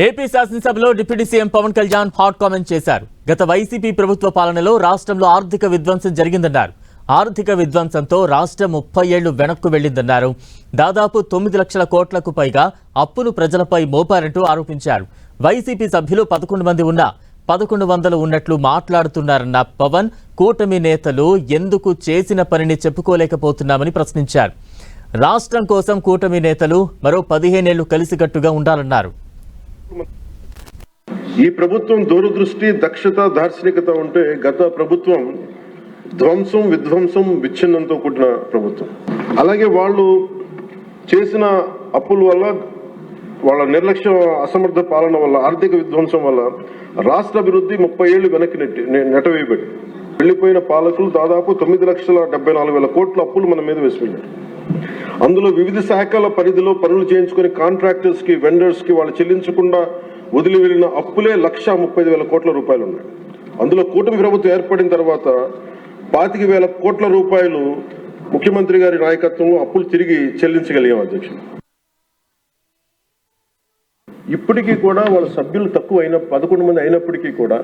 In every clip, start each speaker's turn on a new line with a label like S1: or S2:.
S1: AP శాసనసభలో deputy CM Pawan Kalyan hot comment చేశారు. గత వైసీపీ ప్రభుత్వ పాలనలో రాష్ట్రంలో ఆర్థిక విధ్వంసం జరిగిందన్నారు. ఆర్థిక విధ్వంసంతో రాష్ట్రం 30 ఏళ్లు వెనక్కు వెళ్లిందన్నారు. దాదాపు 9 లక్షల కోట్లకు పైగా అప్పును ప్రజలపై మోపారంటూ ఆరోపించారు. వైసీపీ సభ్యులు 11 మంది ఉన్నా 1100 ఉన్నట్లు మాట్లాడుతున్నారన్న పవన్, కూటమి నేతలు ఎందుకు చేసిన పనిని చెప్పుకోలేకపోతున్నామని ప్రశ్నించారు. రాష్ట్రం కోసం కూటమి నేతలు మరో 15 ఏళ్లు కలిసికట్టుగా ఉండాలన్నారు.
S2: ఈ ప్రభుత్వం దూరదృష్టి, దక్షత, దార్శనికత ఉంటే గత ప్రభుత్వం ధ్వంసం, విధ్వంసం, విచ్ఛిన్నంతో కూడిన ప్రభుత్వం. అలాగే వాళ్ళు చేసిన అప్పుల వల్ల, వాళ్ళ నిర్లక్ష్య, అసమర్థ పాలన వల్ల, ఆర్థిక విధ్వంసం వల్ల రాష్ట్ర అభివృద్ధి 30 ఏళ్లు వెనక్కి నెట్టవేయబడి వెళ్లిపోయిన పాలకులు దాదాపు 9,74,000 కోట్ల అప్పులు మన మీద వేసిపోయారు. అందులో వివిధ శాఖల పరిధిలో పనులు చేయించుకుని కాంట్రాక్టర్స్ కి, వెండర్స్ కి వాళ్ళు చెల్లించకుండా వదిలి వెళ్లిన అప్పులే 1,35,000 కోట్ల రూపాయలు ఉన్నాయి. అందులో కూటమి ప్రభుత్వం ఏర్పడిన తర్వాత 25,000 కోట్ల రూపాయలు ముఖ్యమంత్రి గారి నాయకత్వంలో అప్పులు తిరిగి చెల్లించగలిగాం అధ్యక్షుడు. ఇప్పటికీ కూడా వాళ్ళ సభ్యులు తక్కువ 11 మంది అయినప్పటికీ కూడా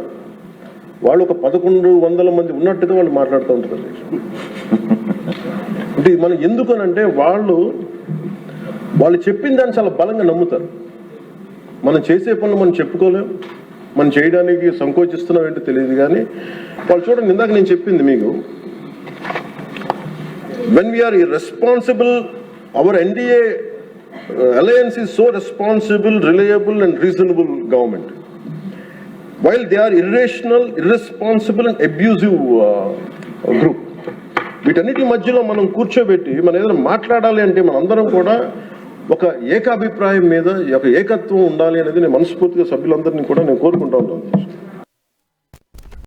S2: వాళ్ళు ఒక 1,100 మంది ఉన్నట్టుగా వాళ్ళు మాట్లాడుతూ ఉంటారు అధ్యక్షుడు. అంటే మనం ఎందుకనంటే వాళ్ళు చెప్పిన దాన్ని చాలా బలంగా నమ్ముతారు. మనం చేసే పనులు మనం చెప్పుకోలేం, మనం చేయడానికి సంకోచిస్తున్నాం ఏంటో తెలియదు. కానీ వాళ్ళు చూడండి, ఇందాక నేను చెప్పింది మీకు, when we are irresponsible, our NDA alliance is so responsible, reliable and reasonable government, while they are irrational, irresponsible and abusive group. వీటన్నిటి మధ్యలో మనం కూర్చోబెట్టి మనం ఏదైనా మాట్లాడాలి అంటే మనందరం కూడా ఒక ఏకాభిప్రాయం మీద, ఒక ఏకత్వం ఉండాలి అనేది నేను మనస్ఫూర్తిగా సభ్యులందరినీ కూడా నేను కోరుకుంటా ఉన్నాను.